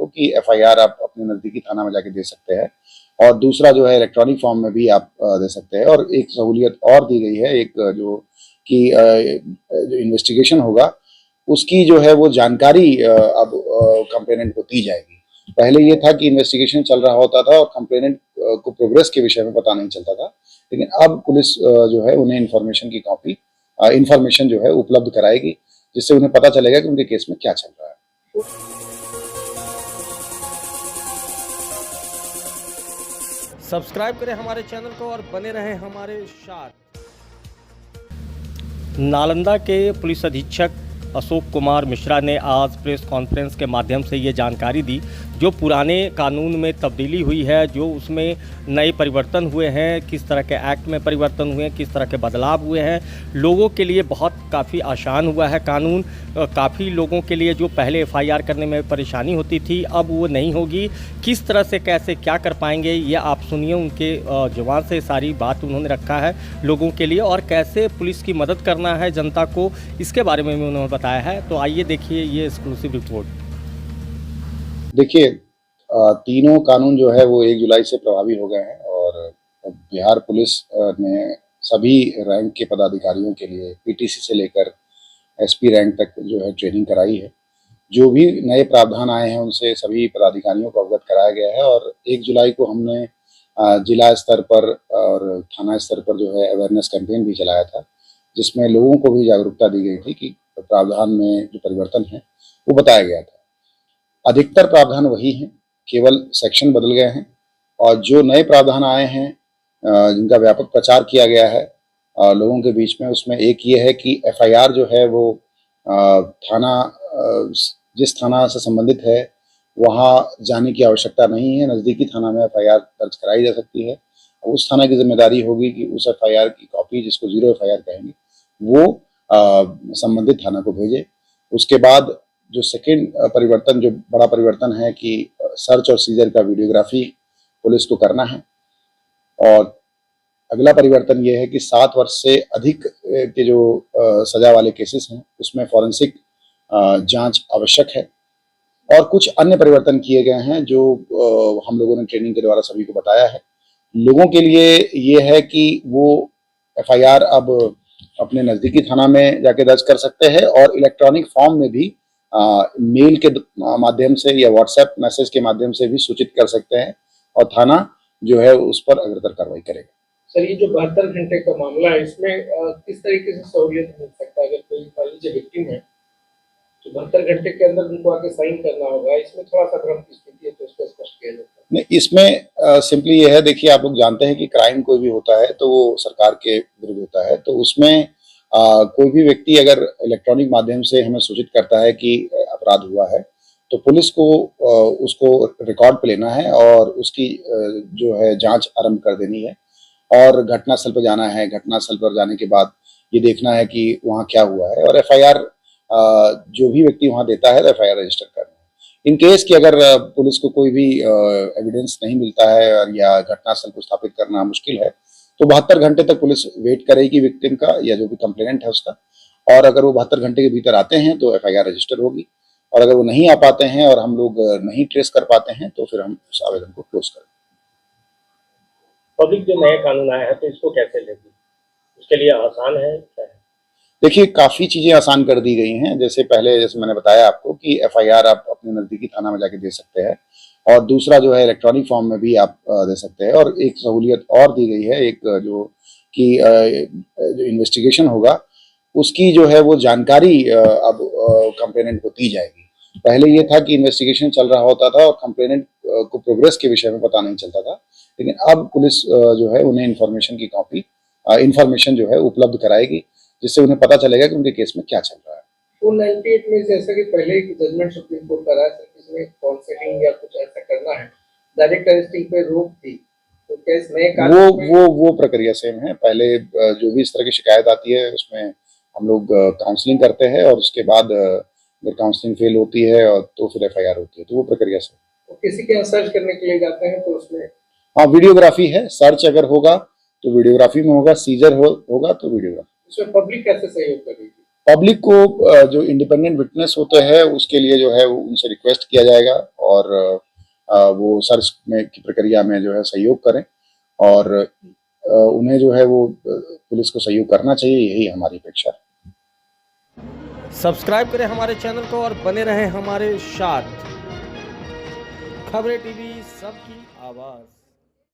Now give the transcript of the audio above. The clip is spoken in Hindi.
आपको कि एफआईआर आप अपने नज़दीकी थाना में जाके दे सकते हैं, और दूसरा जो है इलेक्ट्रॉनिक फॉर्म में भी आप दे सकते हैं। और एक सहूलियत और दी गई है, एक जो कि जो इन्वेस्टिगेशन होगा उसकी जो है वो जानकारी अब कंप्लेनेंट को दी जाएगी। पहले ये था कि इन्वेस्टिगेशन चल रहा होता था और कंप्लेनेंट को प्रोग्रेस के विषय में पता नहीं चलता था, लेकिन अब पुलिस जो है उन्हें इन्फॉर्मेशन की कॉपी इन्फॉर्मेशन जो है उपलब्ध कराएगी, जिससे उन्हें पता चलेगा कि उनके केस में क्या चल रहा है। सब्सक्राइब करें हमारे चैनल को और बने रहें हमारे साथ। नालंदा के पुलिस अधीक्षक अशोक कुमार मिश्रा ने आज प्रेस कॉन्फ्रेंस के माध्यम से ये जानकारी दी, जो पुराने कानून में तब्दीली हुई है, जो उसमें नए परिवर्तन हुए हैं, किस तरह के एक्ट में परिवर्तन हुए हैं, किस तरह के बदलाव हुए हैं। लोगों के लिए बहुत काफ़ी आसान हुआ है कानून। काफ़ी लोगों के लिए जो पहले एफआईआर करने में परेशानी होती थी, अब वो नहीं होगी। किस तरह से कैसे क्या कर पाएंगे, ये आप सुनिए उनके जुबान से। सारी बात उन्होंने रखा है लोगों के लिए, और कैसे पुलिस की मदद करना है जनता को, इसके बारे में भी उन्होंने बताया है। तो आइए देखिए ये एक्सक्लूसिव रिपोर्ट। देखिए, तीनों कानून जो है वो 1 जुलाई से प्रभावी हो गए हैं, और बिहार पुलिस ने सभी रैंक के पदाधिकारियों के लिए पीटीसी से लेकर एसपी रैंक तक जो है ट्रेनिंग कराई है। जो भी नए प्रावधान आए हैं उनसे सभी पदाधिकारियों को अवगत कराया गया है, और 1 जुलाई को हमने जिला स्तर पर और थाना स्तर पर जो है अवेयरनेस कैंपेन भी चलाया था, जिसमें लोगों को भी जागरूकता दी गई थी कि प्रावधान में जो परिवर्तन है वो बताया गया था। अधिकतर प्रावधान वही हैं, केवल सेक्शन बदल गए हैं, और जो नए प्रावधान आए हैं जिनका व्यापक प्रचार किया गया है लोगों के बीच में, उसमें एक ये है कि एफआईआर जो है वो थाना जिस थाना से संबंधित है वहाँ जाने की आवश्यकता नहीं है। नज़दीकी थाना में एफआईआर दर्ज कराई जा सकती है। उस थाना की जिम्मेदारी होगी कि उस एफआईआर की कॉपी, जिसको जीरो एफआईआर कहेंगे, वो संबंधित थाना को भेजे। उसके बाद जो सेकेंड परिवर्तन, जो बड़ा परिवर्तन है कि सर्च और सीजर का वीडियोग्राफी पुलिस को करना है। और अगला परिवर्तन ये है कि 7 वर्ष से अधिक के जो सजा वाले केसेस हैं उसमें फॉरेंसिक जांच आवश्यक है। और कुछ अन्य परिवर्तन किए गए हैं जो हम लोगों ने ट्रेनिंग के द्वारा सभी को बताया है। लोगों के लिए ये है कि वो एफआईआर अब अपने नज़दीकी थाना में जाके दर्ज कर सकते हैं, और इलेक्ट्रॉनिक फॉर्म में भी मेल के माध्यम से या व्हाट्सएप मैसेज के माध्यम से भी सूचित कर सकते हैं, और थाना जो है उस पर अग्रतर कार्रवाई करेगा। सर, ये जो 72 घंटे का मामला है, इसमें किस तरीके से सहूलियत मिल सकता है? अगर कोई मान लीजिए विक्टिम है तो 72 घंटे के अंदर उनको आके साइन करना होगा, इसमें थोड़ा सा भ्रम की स्थिति है, तो उसको स्पष्ट किया जाता है। नहीं, इसमें सिंपली ये है, देखिए आप लोग जानते हैं कि क्राइम कोई भी होता है तो वो सरकार के विरुद्ध होता है, तो उसमें कोई भी व्यक्ति अगर इलेक्ट्रॉनिक माध्यम से हमें सूचित करता है कि अपराध हुआ है, तो पुलिस को उसको रिकॉर्ड पे लेना है और उसकी जो है जांच आरंभ कर देनी है, और घटनास्थल पर जाना है। घटनास्थल पर जाने के बाद ये देखना है कि वहाँ क्या हुआ है, और एफआईआर जो भी व्यक्ति वहाँ देता है तो एफआईआर रजिस्टर करना है। इन केस कि अगर पुलिस को कोई भी एविडेंस नहीं मिलता है या घटनास्थल को स्थापित करना मुश्किल है, तो 72 घंटे तक पुलिस वेट करेगी विक्टिम का या जो भी कंप्लेनेंट है उसका, और अगर वो 72 घंटे के भीतर आते हैं तो एफआईआर रजिस्टर होगी, और अगर वो नहीं आ पाते हैं और हम लोग नहीं ट्रेस कर पाते हैं तो फिर हम उस आवेदन को क्लोज करेंगे। पब्लिक जो नया कानून आया है तो इसको कैसे लेगी? उसके लिए आसान है क्या है? देखिए, काफ़ी चीज़ें आसान कर दी गई हैं। जैसे मैंने बताया आपको कि एफआईआर आप अपने नज़दीकी थाना में जाके दे सकते हैं, और दूसरा जो है इलेक्ट्रॉनिक फॉर्म में भी आप दे सकते हैं। और एक सहूलियत और दी गई है, एक जो कि जो इन्वेस्टिगेशन होगा उसकी जो है वो जानकारी अब कंप्लेनेंट को दी जाएगी। पहले ये था कि इन्वेस्टिगेशन चल रहा होता था और कंप्लेनेंट को प्रोग्रेस के विषय में पता नहीं चलता था, लेकिन अब पुलिस जो है उन्हें इन्फॉर्मेशन की कॉपी इन्फॉर्मेशन जो है उपलब्ध कराएगी, जिससे उन्हें पता चलेगा कि उनके केस में क्या चल रहा है। 498 में जैसा कि पहले एक जजमेंट सुप्रीम कोर्ट का रहा है, इसमें काउंसलिंग या कुछ ऐसा करना है, डायरेक्ट अरेस्टिंग पे रोक थी, तो क्या इस नए कानून वो प्रक्रिया सेम है। पहले जो भी इस तरह की शिकायत आती है उसमें हम लोग काउंसलिंग करते हैं, और उसके बाद अगर काउंसलिंग फेल होती है और तो फिर एफआईआर होती है, तो वो प्रक्रिया से। तो किसी के यहाँ सर्च करने के लिए जाते हैं तो उसमें हाँ, वीडियोग्राफी है। सर्च अगर होगा तो वीडियोग्राफी में होगा, सीजर होगा तो वीडियोग्राफी। इसमें पब्लिक कैसे सहयोग करेगी? पब्लिक को जो इंडिपेंडेंट विटनेस होते हैं उसके लिए जो है वो उनसे रिक्वेस्ट किया जाएगा और वो सर्च में की प्रक्रिया में जो है सहयोग करें और उन्हें जो है वो पुलिस को सहयोग करना चाहिए, यही हमारी अपेक्षा है। सब्सक्राइब करें हमारे चैनल को और बने रहें हमारे साथ। खबरें टीवी सबकी आवाज़।